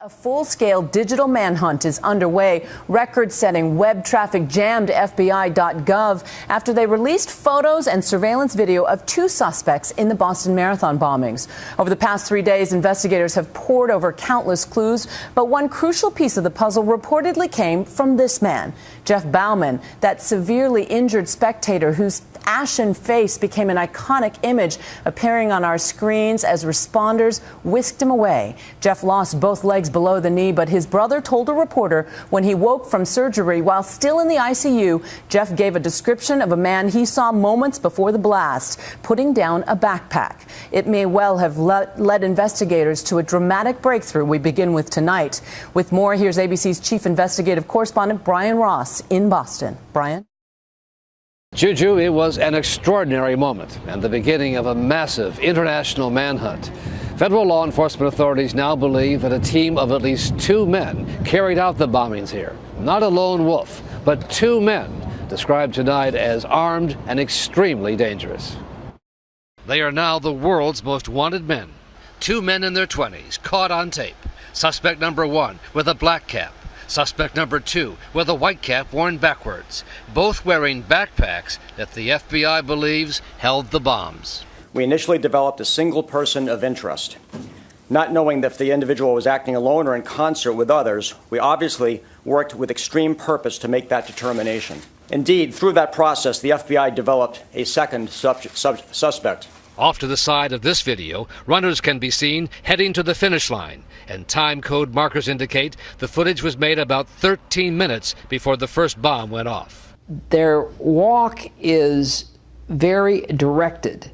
A full-scale digital manhunt is underway. Record-setting web traffic jammed FBI.gov after they released photos and surveillance video of two suspects in the Boston Marathon bombings. Over the past 3 days, investigators have pored over countless clues, but one crucial piece of the puzzle reportedly came from this man, Jeff Bauman, that severely injured spectator whose ashen face became an iconic image appearing on our screens as responders whisked him away. Jeff lost both legs below the knee, but his brother told a reporter when he woke from surgery while still in the ICU, Jeff gave a description of a man he saw moments before the blast, putting down a backpack. It may well have led investigators to a dramatic breakthrough we begin with tonight. With more, here's ABC's chief investigative correspondent Brian Ross in Boston. Brian? Juju, it was an extraordinary moment and the beginning of a massive international manhunt. Federal law enforcement authorities now believe that a team of at least 2 men carried out the bombings here. Not a lone wolf, but 2 men, described tonight as armed and extremely dangerous. They are now the world's most wanted men. 2 men in their 20s, caught on tape. Suspect number 1 with a black cap. Suspect number 2 with a white cap worn backwards, both wearing backpacks that the FBI believes held the bombs. We initially developed a single person of interest. Not knowing if the individual was acting alone or in concert with others, we obviously worked with extreme purpose to make that determination. Indeed, through that process, the FBI developed a second suspect. Off to the side of this video, runners can be seen heading to the finish line, and time code markers indicate the footage was made about 13 minutes before the first bomb went off. Their walk is very directed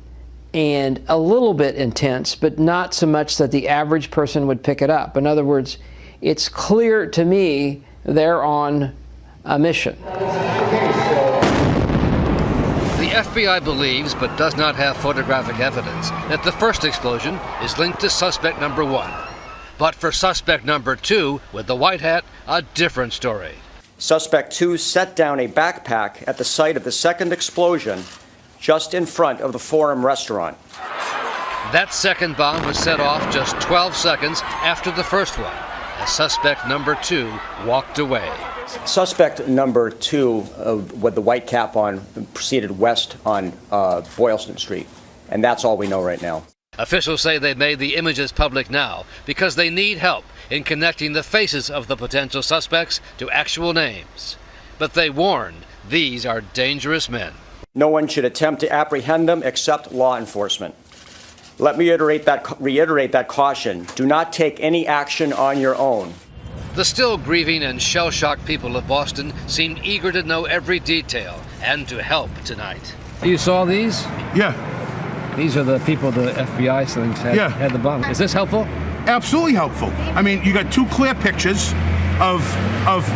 and a little bit intense, but not so much that the average person would pick it up. In other words, it's clear to me they're on a mission. The FBI believes, but does not have photographic evidence, that the first explosion is linked to suspect number 1. But for suspect number 2, with the white hat, a different story. Suspect 2 set down a backpack at the site of the second explosion, just in front of the Forum restaurant. That second bomb was set off just 12 seconds after the first one, as suspect number 2 walked away. Suspect number 2 with the white cap on proceeded west on Boylston Street, and that's all we know right now. Officials say they've made the images public now because they need help in connecting the faces of the potential suspects to actual names. But they warned these are dangerous men. No one should attempt to apprehend them except law enforcement. Let me reiterate that caution. Do not take any action on your own. The still grieving and shell-shocked people of Boston seemed eager to know every detail and to help tonight. You saw these? Yeah. These are the people the FBI thinks had the bomb. Is this helpful? Absolutely helpful. I mean, you got 2 clear pictures of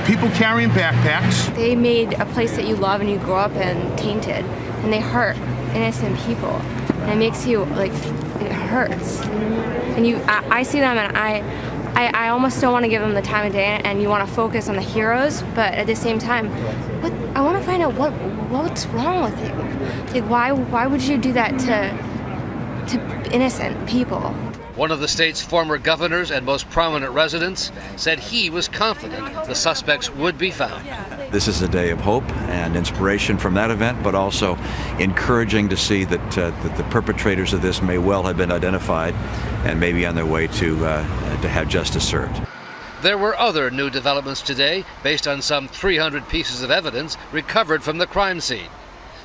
people carrying backpacks. They made a place that you love and you grew up in tainted, and they hurt innocent people. And it makes you, like, it hurts. And I see them and I almost don't want to give them the time of day, and you want to focus on the heroes, but at the same time, I want to find out what's wrong with you. Like, why would you do that to innocent people? One of the state's former governors and most prominent residents said he was confident the suspects would be found. This is a day of hope and inspiration from that event, but also encouraging to see that the perpetrators of this may well have been identified and may be on their way to have justice served. There were other new developments today based on some 300 pieces of evidence recovered from the crime scene.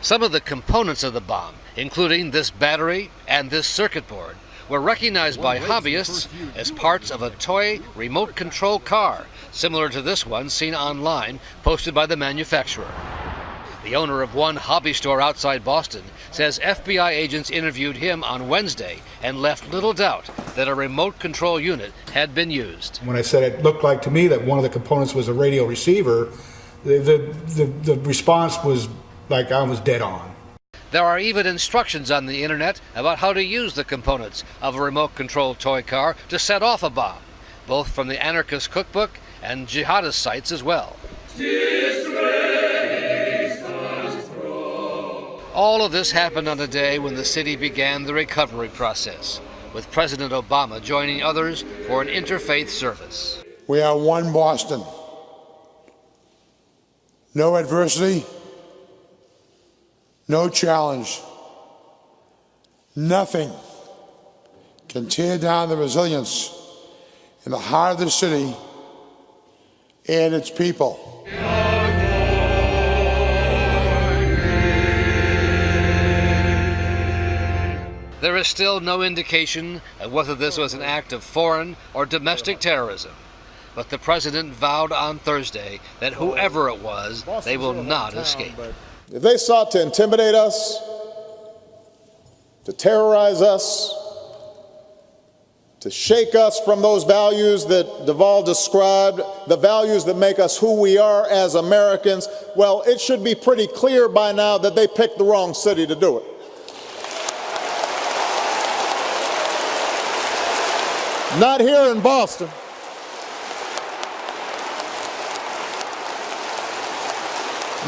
Some of the components of the bomb, including this battery and this circuit board, were recognized by hobbyists as parts of a toy remote control car, similar to this one seen online, posted by the manufacturer. The owner of one hobby store outside Boston says FBI agents interviewed him on Wednesday and left little doubt that a remote control unit had been used. When I said it looked like to me that one of the components was a radio receiver, the response was like I was dead on. There are even instructions on the internet about how to use the components of a remote-controlled toy car to set off a bomb, both from the anarchist cookbook and jihadist sites as well. All of this happened on a day when the city began the recovery process. with President Obama joining others for an interfaith service. We are one Boston. No adversity, no challenge, nothing can tear down the resilience in the heart of the city and its people. There is still no indication of whether this was an act of foreign or domestic terrorism, but the president vowed on Thursday that whoever it was, they will not escape. If they sought to intimidate us, to terrorize us, to shake us from those values that Deval described, the values that make us who we are as Americans, well, it should be pretty clear by now that they picked the wrong city to do it. Not here in Boston.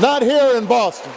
Not here in Boston.